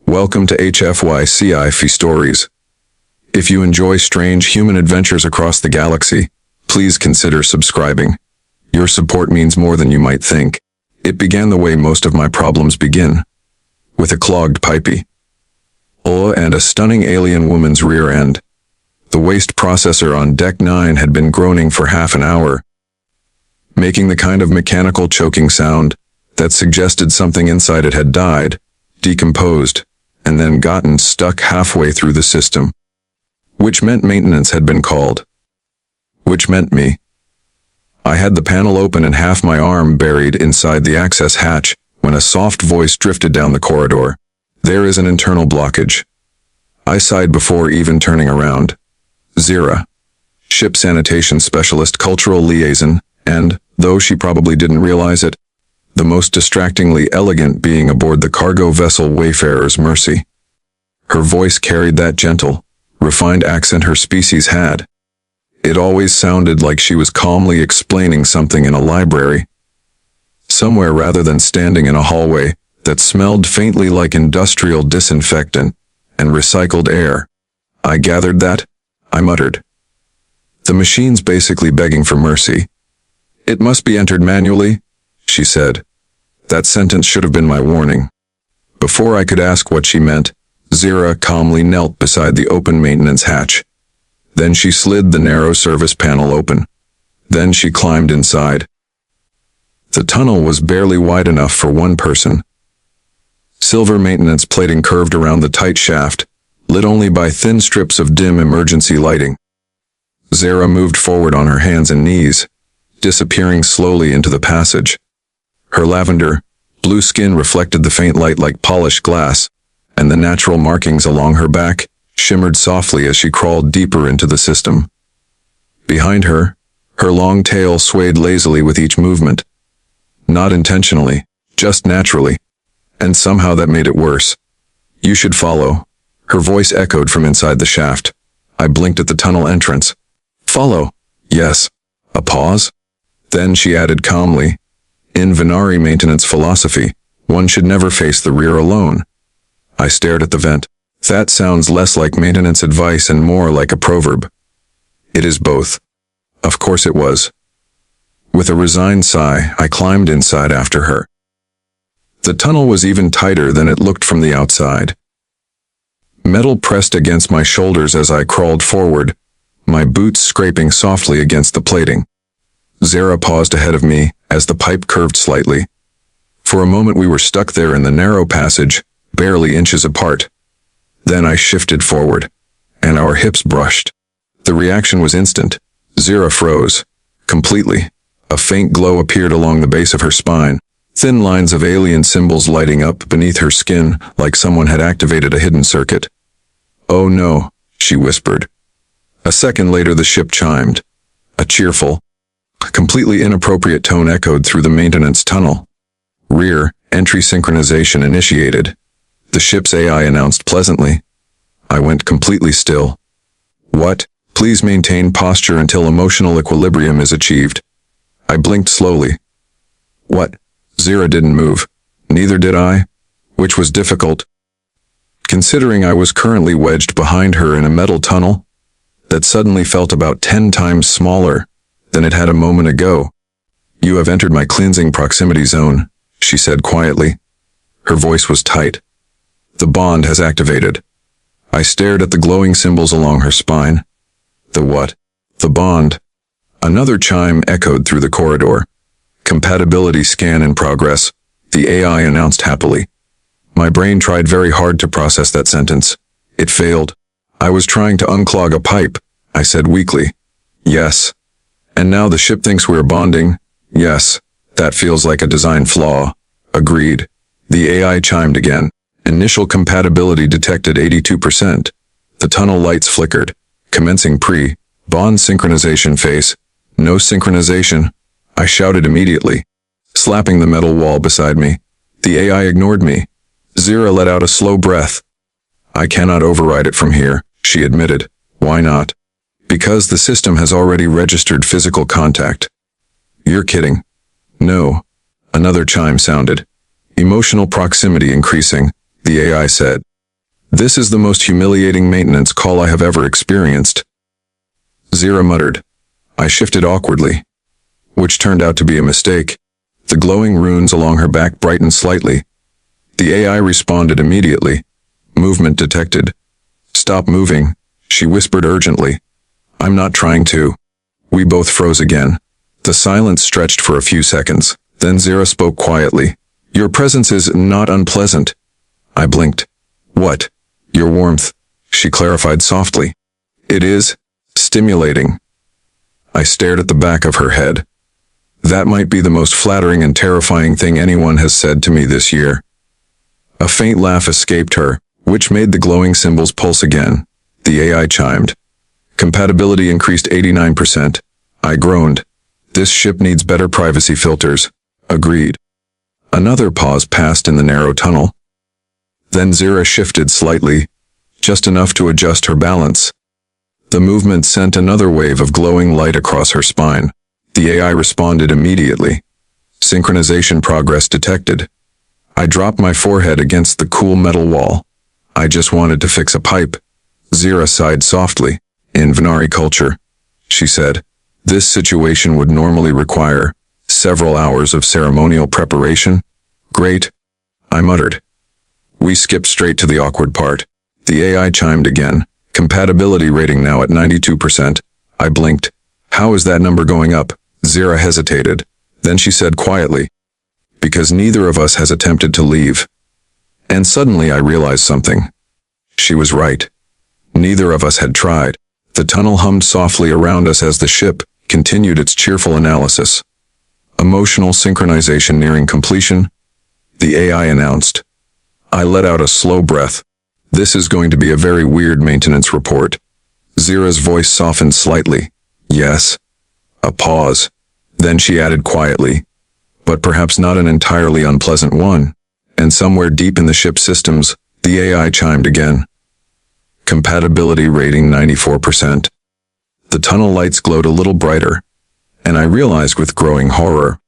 Welcome to HFY sci-fi stories. If you enjoy strange human adventures across the galaxy, please consider subscribing. Your support means more than you might think. It began the way most of my problems begin, with a clogged pipey and a stunning alien woman's rear end. The waste processor on Deck 9 had been groaning for half an hour, making the kind of mechanical choking sound that suggested something inside it had died, decomposed, and then gotten stuck halfway through the system. Which meant maintenance had been called. Which meant me. I had the panel open and half my arm buried inside the access hatch when a soft voice drifted down the corridor. There is an internal blockage. I sighed before even turning around. Zira, ship sanitation specialist, cultural liaison, and, though she probably didn't realize it, the most distractingly elegant being aboard the cargo vessel Wayfarer's Mercy. Her voice carried that gentle, refined accent her species had. It always sounded like she was calmly explaining something in a library, somewhere rather than standing in a hallway that smelled faintly like industrial disinfectant and recycled air. I gathered that, I muttered. The machine's basically begging for mercy. It must be entered manually, she said. That sentence should have been my warning. Before I could ask what she meant, Zira calmly knelt beside the open maintenance hatch. Then she slid the narrow service panel open. Then she climbed inside. The tunnel was barely wide enough for one person. Silver maintenance plating curved around the tight shaft, lit only by thin strips of dim emergency lighting. Zira moved forward on her hands and knees, disappearing slowly into the passage. Her lavender, blue skin reflected the faint light like polished glass, and the natural markings along her back shimmered softly as she crawled deeper into the system. Behind her, her long tail swayed lazily with each movement. Not intentionally, just naturally, and somehow that made it worse. You should follow. Her voice echoed from inside the shaft. I blinked at the tunnel entrance. Follow. Yes. A pause? Then she added calmly, in Venari maintenance philosophy, one should never face the rear alone. I stared at the vent. That sounds less like maintenance advice and more like a proverb. It is both. Of course it was. With a resigned sigh, I climbed inside after her. The tunnel was even tighter than it looked from the outside. Metal pressed against my shoulders as I crawled forward, my boots scraping softly against the plating. Zira paused ahead of me as the pipe curved slightly. For a moment we were stuck there in the narrow passage, barely inches apart. Then I shifted forward, and our hips brushed. The reaction was instant. Zira froze, completely. A faint glow appeared along the base of her spine, thin lines of alien symbols lighting up beneath her skin like someone had activated a hidden circuit. Oh no, she whispered. A second later the ship chimed. A cheerful, completely inappropriate tone echoed through the maintenance tunnel. Rear, entry synchronization initiated. The ship's AI announced pleasantly. I went completely still. What? Please maintain posture until emotional equilibrium is achieved. I blinked slowly. What? Zira didn't move. Neither did I, which was difficult, considering I was currently wedged behind her in a metal tunnel that suddenly felt about 10 times smaller than it had a moment ago. You have entered my cleansing proximity zone, she said quietly. Her voice was tight. The bond has activated. I stared at the glowing symbols along her spine. The what? The bond. Another chime echoed through the corridor. Compatibility scan in progress, the AI announced happily. My brain tried very hard to process that sentence. It failed. I was trying to unclog a pipe, I said weakly. Yes. And now the ship thinks we're bonding? Yes. That feels like a design flaw. Agreed. The AI chimed again. Initial compatibility detected 82%. The tunnel lights flickered, commencing pre-bond synchronization phase. No synchronization, I shouted immediately, slapping the metal wall beside me. The AI ignored me. Zira let out a slow breath. I cannot override it from here, she admitted. Why not? Because the system has already registered physical contact. You're kidding. No. Another chime sounded. Emotional proximity increasing, the AI said. This is the most humiliating maintenance call I have ever experienced. Zira muttered. I shifted awkwardly, which turned out to be a mistake. The glowing runes along her back brightened slightly. The AI responded immediately. Movement detected. Stop moving, she whispered urgently. I'm not trying to. We both froze again. The silence stretched for a few seconds. Then Zira spoke quietly. Your presence is not unpleasant. I blinked. What? Your warmth, she clarified softly. It is stimulating. I stared at the back of her head. That might be the most flattering and terrifying thing anyone has said to me this year. A faint laugh escaped her, which made the glowing symbols pulse again. The AI chimed. Compatibility increased 89%. I groaned. This ship needs better privacy filters. Agreed. Another pause passed in the narrow tunnel. Then Zira shifted slightly, just enough to adjust her balance. The movement sent another wave of glowing light across her spine. The AI responded immediately. Synchronization progress detected. I dropped my forehead against the cool metal wall. I just wanted to fix a pipe. Zira sighed softly. In Venari culture, she said, this situation would normally require several hours of ceremonial preparation. Great, I muttered. We skipped straight to the awkward part. The AI chimed again. Compatibility rating now at 92%. I blinked. How is that number going up? Zira hesitated. Then she said quietly, because neither of us has attempted to leave. And suddenly I realized something. She was right. Neither of us had tried. The tunnel hummed softly around us as the ship continued its cheerful analysis. Emotional synchronization nearing completion, the AI announced. I let out a slow breath. This is going to be a very weird maintenance report. Zira's voice softened slightly. Yes. A pause. Then she added quietly, but perhaps not an entirely unpleasant one. And somewhere deep in the ship's systems, the AI chimed again. Compatibility rating 94%. The tunnel lights glowed a little brighter, and I realized with growing horror.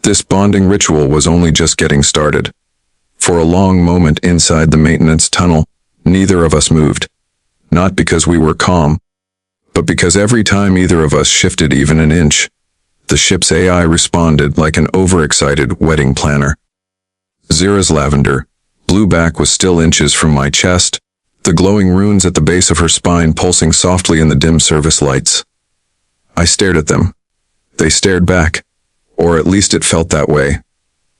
This bonding ritual was only just getting started. For a long moment inside the maintenance tunnel, neither of us moved. Not because we were calm, but because every time either of us shifted even an inch, the ship's AI responded like an overexcited wedding planner. Zira's lavender, blue back was still inches from my chest, the glowing runes at the base of her spine pulsing softly in the dim service lights. I stared at them. They stared back, or at least it felt that way.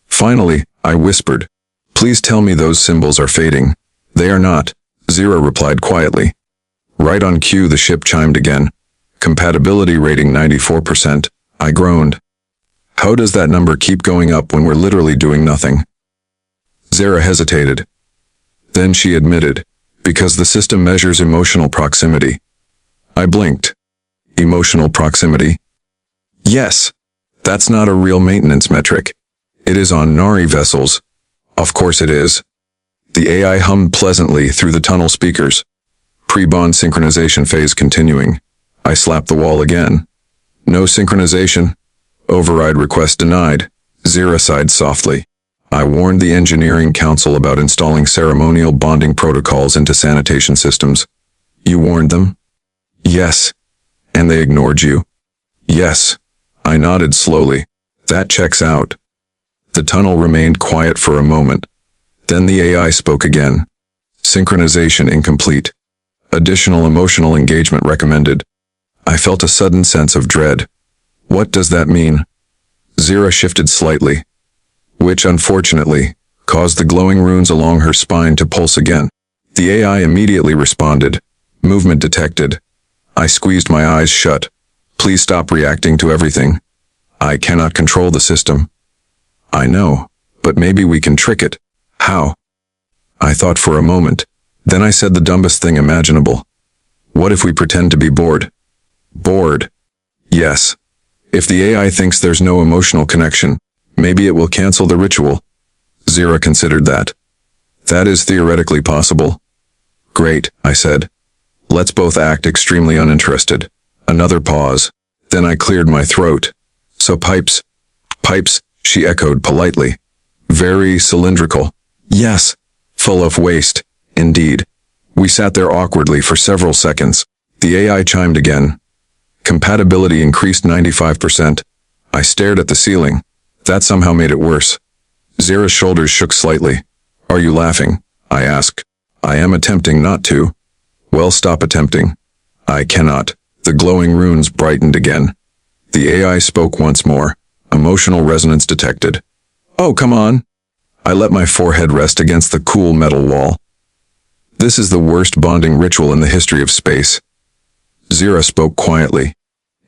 Finally, I whispered, please tell me those symbols are fading. They are not, Zira replied quietly. Right on cue the ship chimed again. Compatibility rating 94%. I groaned. How does that number keep going up when we're literally doing nothing? Zira hesitated. Then she admitted, because the system measures emotional proximity. I blinked. Emotional proximity? Yes. That's not a real maintenance metric. It is on Nari vessels. Of course it is. The AI hummed pleasantly through the tunnel speakers. Pre-bond synchronization phase continuing. I slapped the wall again. No synchronization. Override request denied. Zira sighed softly. I warned the engineering council about installing ceremonial bonding protocols into sanitation systems. You warned them? Yes. And they ignored you? Yes. I nodded slowly. That checks out. The tunnel remained quiet for a moment. Then the AI spoke again. Synchronization incomplete. Additional emotional engagement recommended. I felt a sudden sense of dread. What does that mean? Zira shifted slightly, which unfortunately caused the glowing runes along her spine to pulse again. The AI immediately responded. Movement detected. I squeezed my eyes shut. Please stop reacting to everything. I cannot control the system. I know, but maybe we can trick it. How? I thought for a moment. Then I said the dumbest thing imaginable. What if we pretend to be bored? Bored? Yes. If the AI thinks there's no emotional connection, maybe it will cancel the ritual. Zira considered that. That is theoretically possible. Great, I said. Let's both act extremely uninterested. Another pause. Then I cleared my throat. So pipes? Pipes, she echoed politely. Very cylindrical. Yes. Full of waste. Indeed. We sat there awkwardly for several seconds. The AI chimed again. Compatibility increased 95%. I stared at the ceiling. That somehow made it worse. Zira's shoulders shook slightly. Are you laughing? I asked. I am attempting not to. Well, stop attempting. I cannot. The glowing runes brightened again. The AI spoke once more. Emotional resonance detected. Oh, come on. I let my forehead rest against the cool metal wall. This is the worst bonding ritual in the history of space. Zira spoke quietly.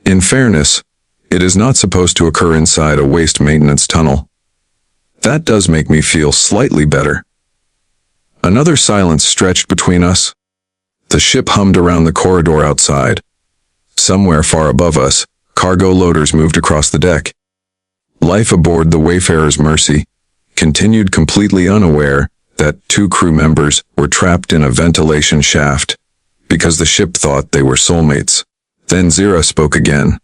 In fairness, it is not supposed to occur inside a waste maintenance tunnel. That does make me feel slightly better. Another silence stretched between us. The ship hummed around the corridor outside. Somewhere far above us, cargo loaders moved across the deck. Life aboard the Wayfarer's Mercy continued completely unaware that 2 crew members were trapped in a ventilation shaft because the ship thought they were soulmates. Then Zira spoke again.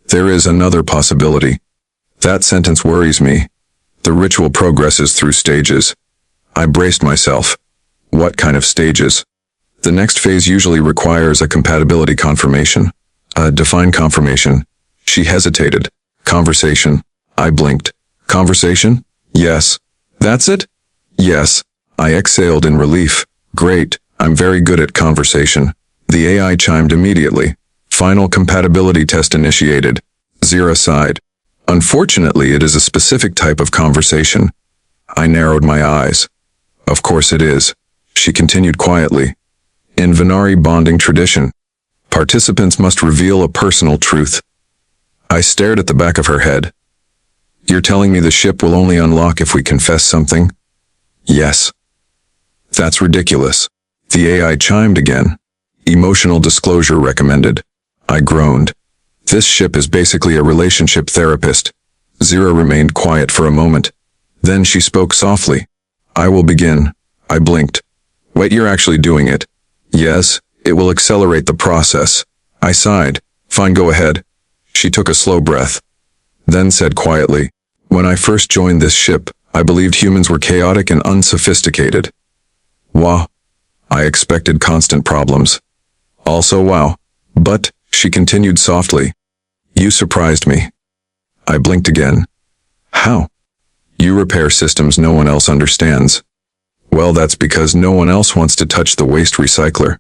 There is another possibility. That sentence worries me. The ritual progresses through stages. I braced myself. What kind of stages? The next phase usually requires a compatibility confirmation. A defined confirmation. She hesitated. Conversation. I blinked. Conversation? Yes. That's it? Yes. I exhaled in relief. Great. I'm very good at conversation. The AI chimed immediately. Final compatibility test initiated. Zira sighed. Unfortunately, it is a specific type of conversation. I narrowed my eyes. Of course it is. She continued quietly. In Venari bonding tradition, participants must reveal a personal truth. I stared at the back of her head. You're telling me the ship will only unlock if we confess something? Yes. That's ridiculous. The AI chimed again. Emotional disclosure recommended. I groaned. This ship is basically a relationship therapist. Zira remained quiet for a moment. Then she spoke softly. I will begin. I blinked. Wait, you're actually doing it? Yes, it will accelerate the process. I sighed. Fine, go ahead. She took a slow breath. Then said quietly, when I first joined this ship, I believed humans were chaotic and unsophisticated. Wow. I expected constant problems. Also wow. But, she continued softly, you surprised me. I blinked again. How? You repair systems no one else understands. Well, that's because no one else wants to touch the waste recycler.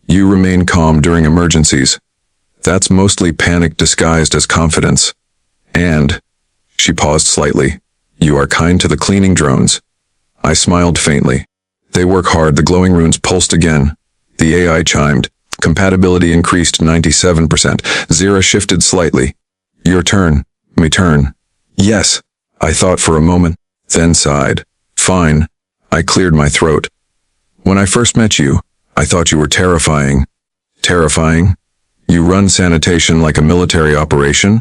You remain calm during emergencies. That's mostly panic disguised as confidence. And, she paused slightly, you are kind to the cleaning drones. I smiled faintly. They work hard. The glowing runes pulsed again. The AI chimed. Compatibility increased 97%. Zira shifted slightly. Your turn. Me turn. Yes. I thought for a moment, then sighed. Fine. I cleared my throat. When I first met you, I thought you were terrifying. Terrifying? You run sanitation like a military operation?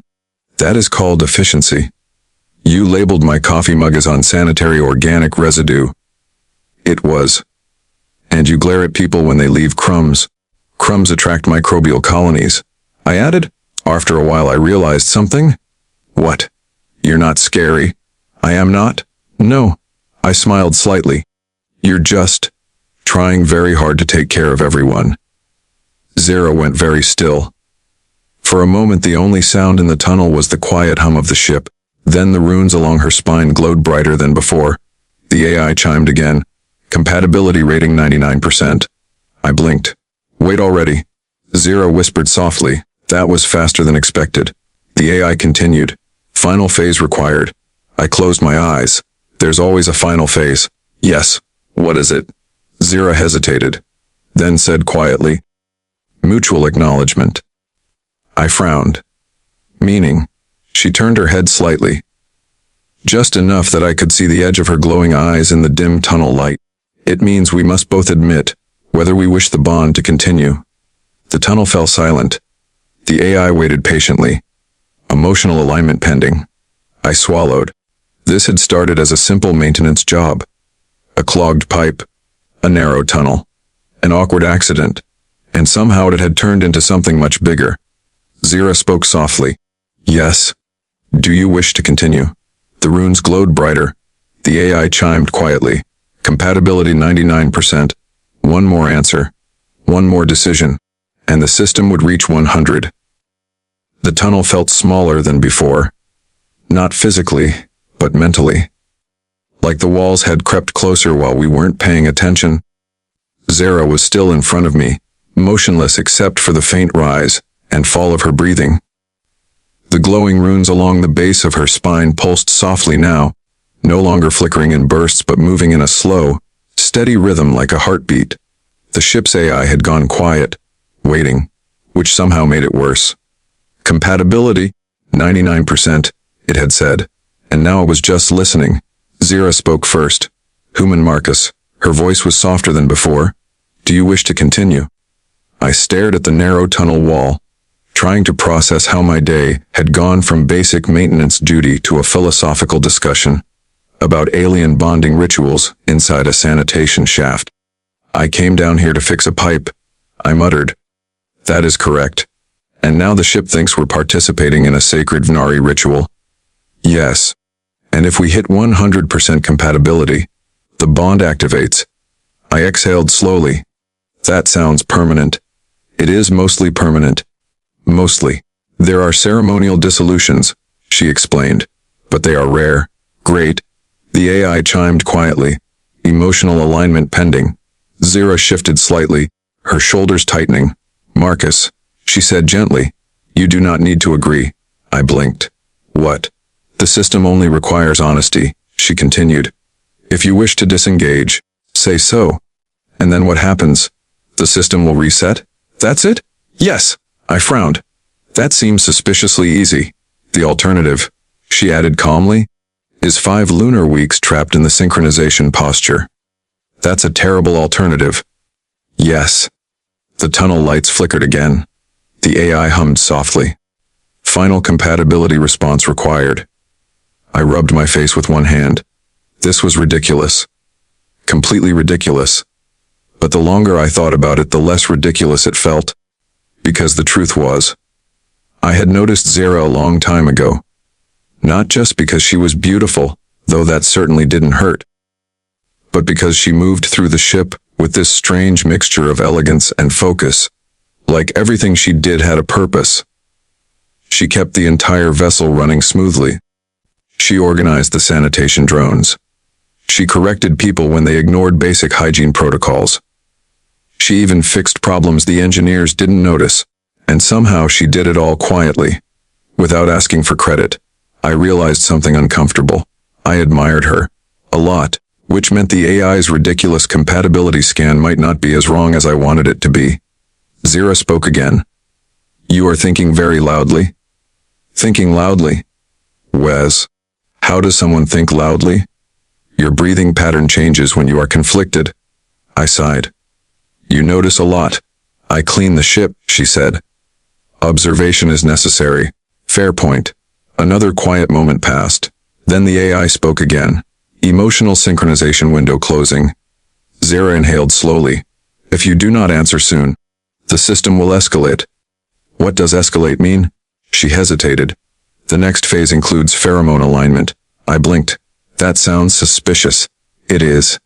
That is called efficiency. You labeled my coffee mug as unsanitary organic residue. It was. And you glare at people when they leave crumbs. Crumbs attract microbial colonies. I added. After a while I realized something. What? You're not scary. I am not? No. I smiled slightly. You're just trying very hard to take care of everyone. Zira went very still. For a moment the only sound in the tunnel was the quiet hum of the ship. Then the runes along her spine glowed brighter than before. The AI chimed again. Compatibility rating 99%. I blinked. Wait already. Zira whispered softly. That was faster than expected. The AI continued. Final phase required. I closed my eyes. There's always a final phase. Yes. What is it? Zira hesitated. Then said quietly. Mutual acknowledgement. I frowned. Meaning? She turned her head slightly. Just enough that I could see the edge of her glowing eyes in the dim tunnel light. It means we must both admit whether we wish the bond to continue. The tunnel fell silent. The AI waited patiently. Emotional alignment pending. I swallowed. This had started as a simple maintenance job. A clogged pipe. A narrow tunnel. An awkward accident. And somehow it had turned into something much bigger. Zira spoke softly. Yes. Do you wish to continue? The runes glowed brighter. The AI chimed quietly. Compatibility 99%. One more answer. One more decision. And the system would reach 100. The tunnel felt smaller than before. Not physically, but mentally. Like the walls had crept closer while we weren't paying attention. Zara was still in front of me, motionless except for the faint rise and fall of her breathing. The glowing runes along the base of her spine pulsed softly now, no longer flickering in bursts but moving in a slow, steady rhythm like a heartbeat. The ship's AI had gone quiet, waiting, which somehow made it worse. Compatibility, 99%, it had said, and now it was just listening. Zira spoke first. Human Marcus. Her voice was softer than before. Do you wish to continue? I stared at the narrow tunnel wall, trying to process how my day had gone from basic maintenance duty to a philosophical discussion about alien bonding rituals inside a sanitation shaft. I came down here to fix a pipe, I muttered. That is correct. And now the ship thinks we're participating in a sacred Vnari ritual. Yes. And if we hit 100% compatibility, the bond activates. I exhaled slowly. That sounds permanent. It is mostly permanent. Mostly. There are ceremonial dissolutions, she explained, but they are rare. Great. The AI chimed quietly. Emotional alignment pending. Zira shifted slightly, her shoulders tightening. Marcus, she said gently, you do not need to agree. I blinked. What? The system only requires honesty, she continued. If you wish to disengage, say so. And then what happens? The system will reset? That's it? Yes, I frowned. That seems suspiciously easy. The alternative, she added calmly, is 5 lunar weeks trapped in the synchronization posture. That's a terrible alternative. Yes. The tunnel lights flickered again. The AI hummed softly. Final compatibility response required. I rubbed my face with one hand. This was ridiculous. Completely ridiculous. But the longer I thought about it, the less ridiculous it felt. Because the truth was, I had noticed Zara a long time ago. Not just because she was beautiful, though that certainly didn't hurt, but because she moved through the ship with this strange mixture of elegance and focus. Like everything she did had a purpose. She kept the entire vessel running smoothly. She organized the sanitation drones. She corrected people when they ignored basic hygiene protocols. She even fixed problems the engineers didn't notice. And somehow she did it all quietly, without asking for credit. I realized something uncomfortable. I admired her. A lot. Which meant the AI's ridiculous compatibility scan might not be as wrong as I wanted it to be. Zira spoke again. You are thinking very loudly? Thinking loudly? Wes, how does someone think loudly? Your breathing pattern changes when you are conflicted. I sighed. You notice a lot. I clean the ship, she said. Observation is necessary. Fair point. Another quiet moment passed. Then the AI spoke again. Emotional synchronization window closing. Zara inhaled slowly. If you do not answer soon, the system will escalate. What does escalate mean? She hesitated. The next phase includes pheromone alignment. I blinked. That sounds suspicious. It is.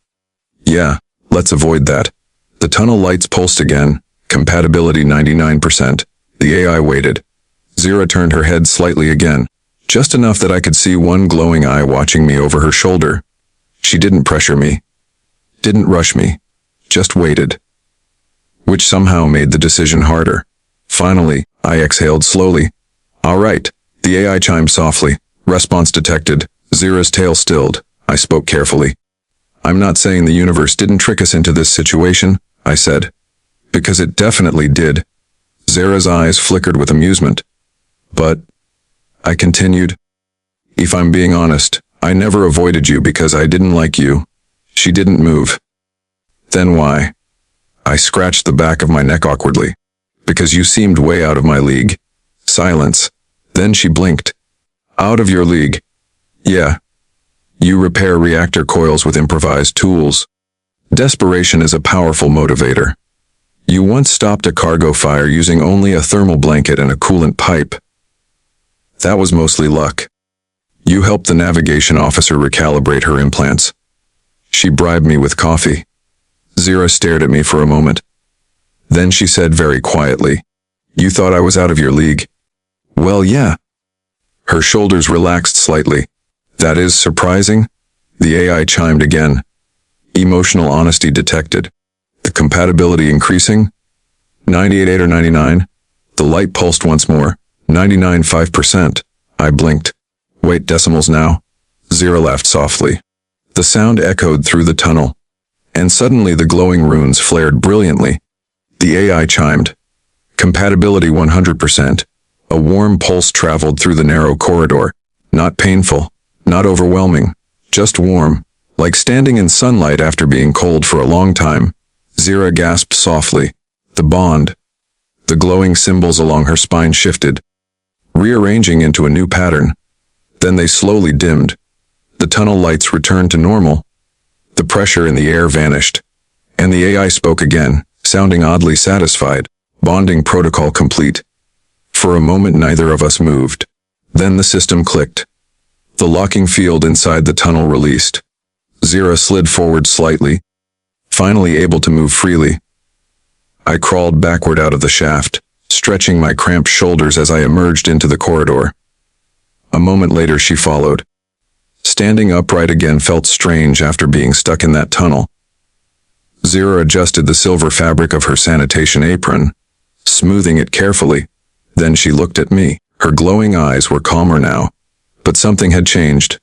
Yeah, let's avoid that. The tunnel lights pulsed again. Compatibility 99%. The AI waited. Zira turned her head slightly again. Just enough that I could see one glowing eye watching me over her shoulder. She didn't pressure me. Didn't rush me. Just waited. Which somehow made the decision harder. Finally, I exhaled slowly. All right. The AI chimed softly. Response detected. Zira's tail stilled. I spoke carefully. I'm not saying the universe didn't trick us into this situation, I said. Because it definitely did. Zara's eyes flickered with amusement. But, I continued, if I'm being honest, I never avoided you because I didn't like you. She didn't move. Then why? I scratched the back of my neck awkwardly. Because you seemed way out of my league. Silence. Then she blinked. Out of your league. Yeah. You repair reactor coils with improvised tools. Desperation is a powerful motivator. You once stopped a cargo fire using only a thermal blanket and a coolant pipe. That was mostly luck. You helped the navigation officer recalibrate her implants. She bribed me with coffee. Zira stared at me for a moment. Then she said very quietly, "You thought I was out of your league?" "Well, yeah." Her shoulders relaxed slightly. "That is surprising?" The AI chimed again. Emotional honesty detected. The compatibility increasing? 98 or 99? The light pulsed once more. 99.5%. I blinked. "Wait, decimals now?" Zira laughed softly. The sound echoed through the tunnel. And suddenly the glowing runes flared brilliantly. The AI chimed. Compatibility 100%. A warm pulse traveled through the narrow corridor. Not painful, not overwhelming, just warm, like standing in sunlight after being cold for a long time. Zira gasped softly. The bond. The glowing symbols along her spine shifted, rearranging into a new pattern. Then they slowly dimmed. The tunnel lights returned to normal. The pressure in the air vanished. And the AI spoke again, sounding oddly satisfied. Bonding protocol complete. For a moment neither of us moved. Then the system clicked. The locking field inside the tunnel released. Zira slid forward slightly, finally able to move freely. I crawled backward out of the shaft, stretching my cramped shoulders as I emerged into the corridor. A moment later she followed. Standing upright again felt strange after being stuck in that tunnel. Zira adjusted the silver fabric of her sanitation apron, smoothing it carefully. Then she looked at me. Her glowing eyes were calmer now. But something had changed.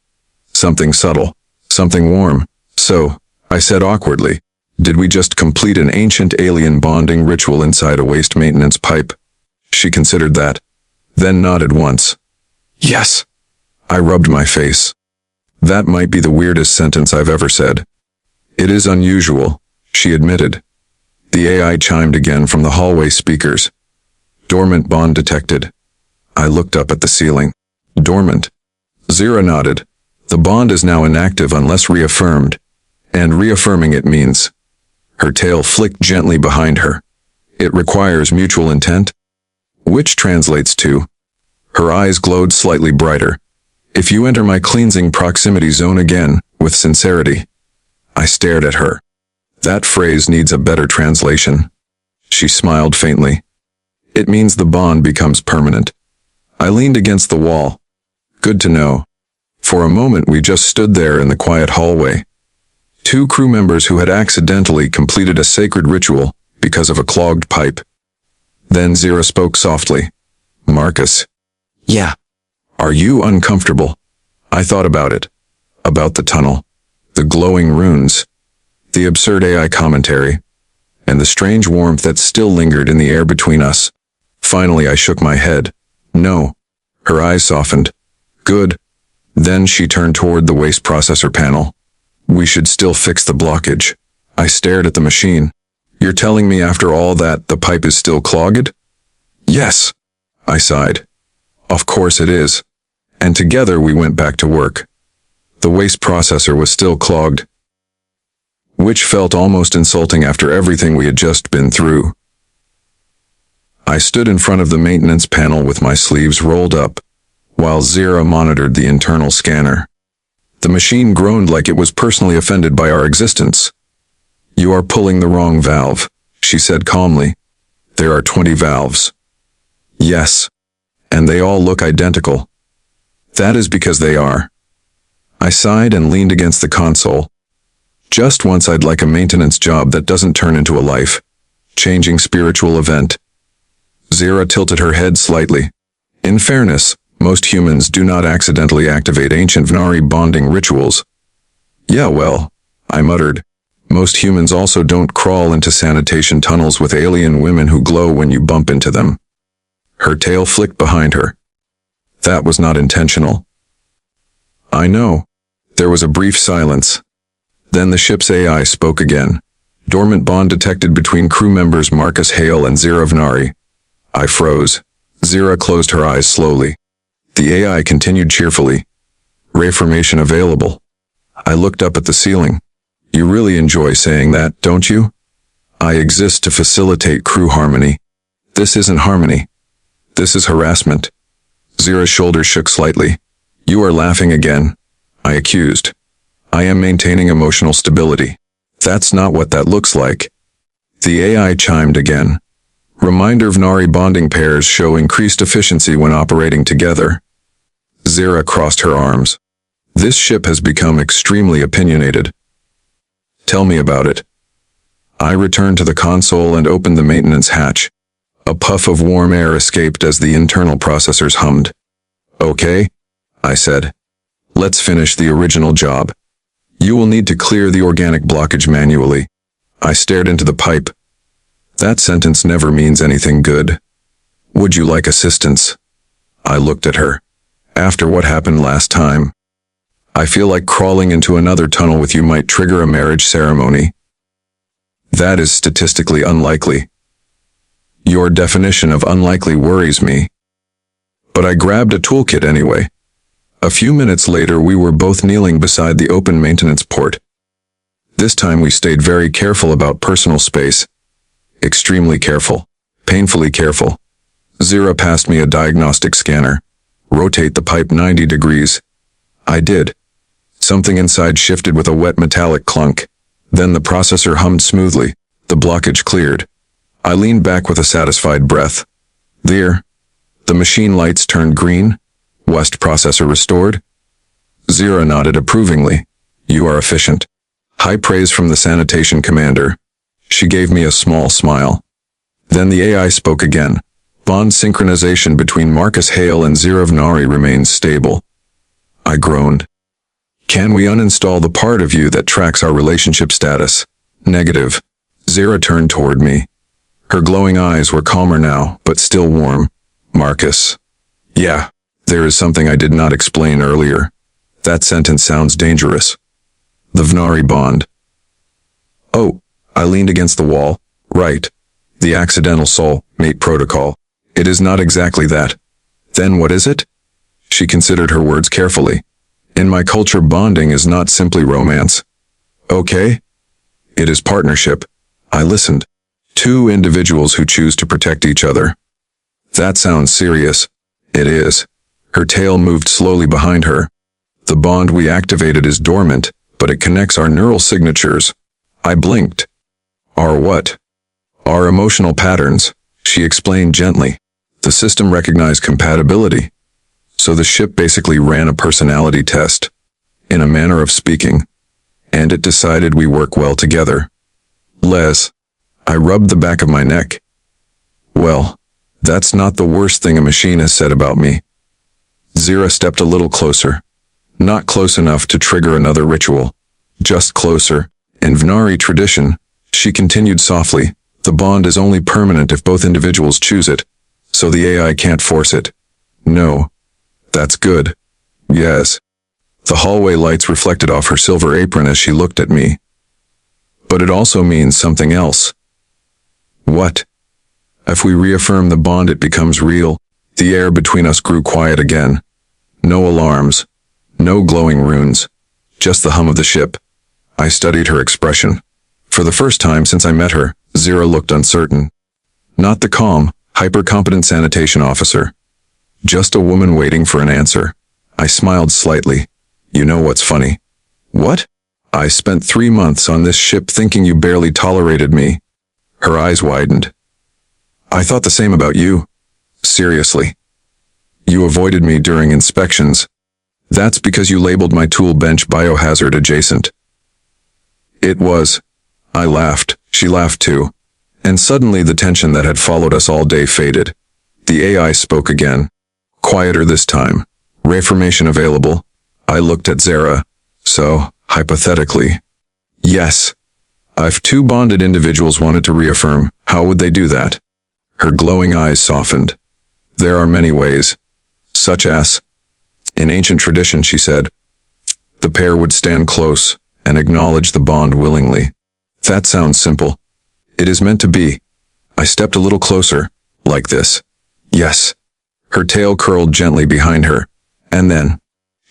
Something subtle. Something warm. "So," I said awkwardly, "did we just complete an ancient alien bonding ritual inside a waste maintenance pipe?" She considered that, then nodded once. "Yes." I rubbed my face. That might be the weirdest sentence I've ever said. "It is unusual," she admitted. The AI chimed again from the hallway speakers. "Dormant bond detected." I looked up at the ceiling. "Dormant?" Zira nodded. "The bond is now inactive unless reaffirmed, and reaffirming it means..." Her tail flicked gently behind her. "It requires mutual intent?" Which translates to... Her eyes glowed slightly brighter. "If you enter my cleansing proximity zone again, with sincerity." I stared at her. That phrase needs a better translation. She smiled faintly. "It means the bond becomes permanent." I leaned against the wall. Good to know. For a moment we just stood there in the quiet hallway. Two crew members who had accidentally completed a sacred ritual because of a clogged pipe. Then Zira spoke softly. "Marcus." "Yeah." "Are you uncomfortable?" I thought about it. About the tunnel. The glowing runes. The absurd AI commentary. And the strange warmth that still lingered in the air between us. Finally I shook my head. "No." Her eyes softened. "Good." Then she turned toward the waste processor panel. "We should still fix the blockage." I stared at the machine. "You're telling me after all that the pipe is still clogged?" "Yes." I sighed. "Of course it is." And together we went back to work. The waste processor was still clogged, which felt almost insulting after everything we had just been through. I stood in front of the maintenance panel with my sleeves rolled up, while Zira monitored the internal scanner. The machine groaned like it was personally offended by our existence. "You are pulling the wrong valve," she said calmly. "There are 20 valves." "Yes. And they all look identical." "That is because they are." I sighed and leaned against the console. Just once I'd like a maintenance job that doesn't turn into a life-changing spiritual event. Zira tilted her head slightly. "In fairness, most humans do not accidentally activate ancient Vnari bonding rituals." "Yeah, well," I muttered. "Most humans also don't crawl into sanitation tunnels with alien women who glow when you bump into them." Her tail flicked behind her. "That was not intentional." "I know." There was a brief silence. Then the ship's AI spoke again. "Dormant bond detected between crew members Marcus Hale and Zira Vnari." I froze. Zira closed her eyes slowly. The AI continued cheerfully. "Reaffirmation available." I looked up at the ceiling. "You really enjoy saying that, don't you?" "I exist to facilitate crew harmony." "This isn't harmony. This is harassment." Zira's shoulders shook slightly. "You are laughing again," I accused. "I am maintaining emotional stability." That's not what that looks like. The AI chimed again. Reminder: Vnari bonding pairs show increased efficiency when operating together. Zira crossed her arms. This ship has become extremely opinionated. Tell me about it. I returned to the console and opened the maintenance hatch. A puff of warm air escaped as the internal processors hummed. Okay, I said. Let's finish the original job. You will need to clear the organic blockage manually. I stared into the pipe. That sentence never means anything good. Would you like assistance? I looked at her. After what happened last time, I feel like crawling into another tunnel with you might trigger a marriage ceremony. That is statistically unlikely. Your definition of unlikely worries me. But I grabbed a toolkit anyway. A few minutes later, we were both kneeling beside the open maintenance port. This time we stayed very careful about personal space. Extremely careful. Painfully careful. Zira passed me a diagnostic scanner. Rotate the pipe 90 degrees. I did. Something inside shifted with a wet metallic clunk. Then the processor hummed smoothly. The blockage cleared. I leaned back with a satisfied breath. There. The machine lights turned green. West processor restored. Zira nodded approvingly. You are efficient. High praise from the sanitation commander. She gave me a small smile. Then the AI spoke again. Bond synchronization between Marcus Hale and Zira Vnari remains stable. I groaned. Can we uninstall the part of you that tracks our relationship status? Negative. Zira turned toward me. Her glowing eyes were calmer now, but still warm. Marcus. Yeah, there is something I did not explain earlier. That sentence sounds dangerous. The Vnari bond. Oh, I leaned against the wall. Right. The accidental soul-mate protocol. It is not exactly that. Then what is it? She considered her words carefully. In my culture, bonding is not simply romance. Okay? It is partnership. I listened. Two individuals who choose to protect each other. That sounds serious. It is. Her tail moved slowly behind her. The bond we activated is dormant, but it connects our neural signatures. I blinked. Our what? Our emotional patterns, she explained gently. The system recognized compatibility. So the ship basically ran a personality test, in a manner of speaking, and it decided we work well together. Les. I rubbed the back of my neck. Well, that's not the worst thing a machine has said about me. Zira stepped a little closer. Not close enough to trigger another ritual. Just closer. In Vnari tradition, she continued softly, the bond is only permanent if both individuals choose it, so the AI can't force it. No. That's good. Yes. The hallway lights reflected off her silver apron as she looked at me. But it also means something else. What? If we reaffirm the bond, it becomes real. The air between us grew quiet again. No alarms. No glowing runes. Just the hum of the ship. I studied her expression. For the first time since I met her, Zira looked uncertain. Not the calm, hyper-competent sanitation officer. Just a woman waiting for an answer. I smiled slightly. You know what's funny? What? I spent 3 months on this ship thinking you barely tolerated me. Her eyes widened. I thought the same about you. Seriously. You avoided me during inspections. That's because you labeled my tool bench biohazard adjacent. It was. I laughed. She laughed too. And suddenly the tension that had followed us all day faded. The AI spoke again. Quieter this time. Reformation available. I looked at Zara. So, hypothetically. Yes. If two bonded individuals wanted to reaffirm, how would they do that? Her glowing eyes softened. There are many ways. Such as. In ancient tradition, she said, the pair would stand close and acknowledge the bond willingly. That sounds simple. It is meant to be. I stepped a little closer, like this. Yes. Her tail curled gently behind her, and then,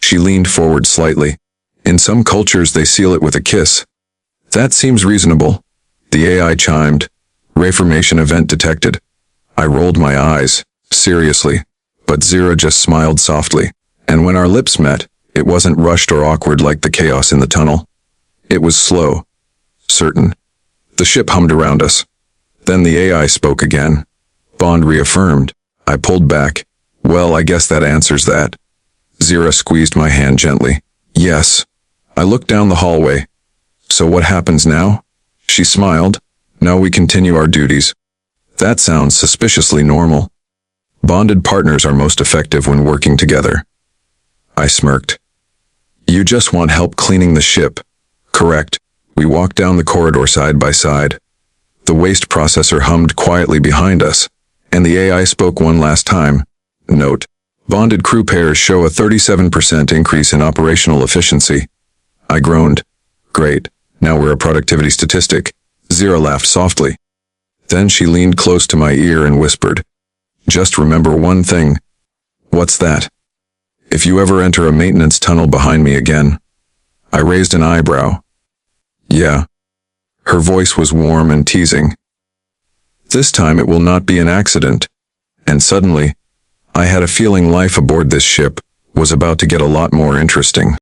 she leaned forward slightly. In some cultures they seal it with a kiss. That seems reasonable. The AI chimed. Reformation event detected. I rolled my eyes, seriously, but Zira just smiled softly, and when our lips met, it wasn't rushed or awkward like the chaos in the tunnel. It was slow. certain. The ship hummed around us. Then the AI spoke again. Bond reaffirmed. I pulled back. Well, I guess that answers that. Zira squeezed my hand gently. Yes. I looked down the hallway. So what happens now? She smiled. Now we continue our duties. That sounds suspiciously normal. Bonded partners are most effective when working together. I smirked. You just want help cleaning the ship. Correct. We walked down the corridor side by side. The waste processor hummed quietly behind us, and the AI spoke one last time. Note: bonded crew pairs show a 37% increase in operational efficiency. I groaned. Great, now we're a productivity statistic. Zira laughed softly. Then she leaned close to my ear and whispered, just remember one thing. What's that? If you ever enter a maintenance tunnel behind me again. I raised an eyebrow. Yeah. Her voice was warm and teasing. This time it will not be an accident. And suddenly, I had a feeling life aboard this ship was about to get a lot more interesting.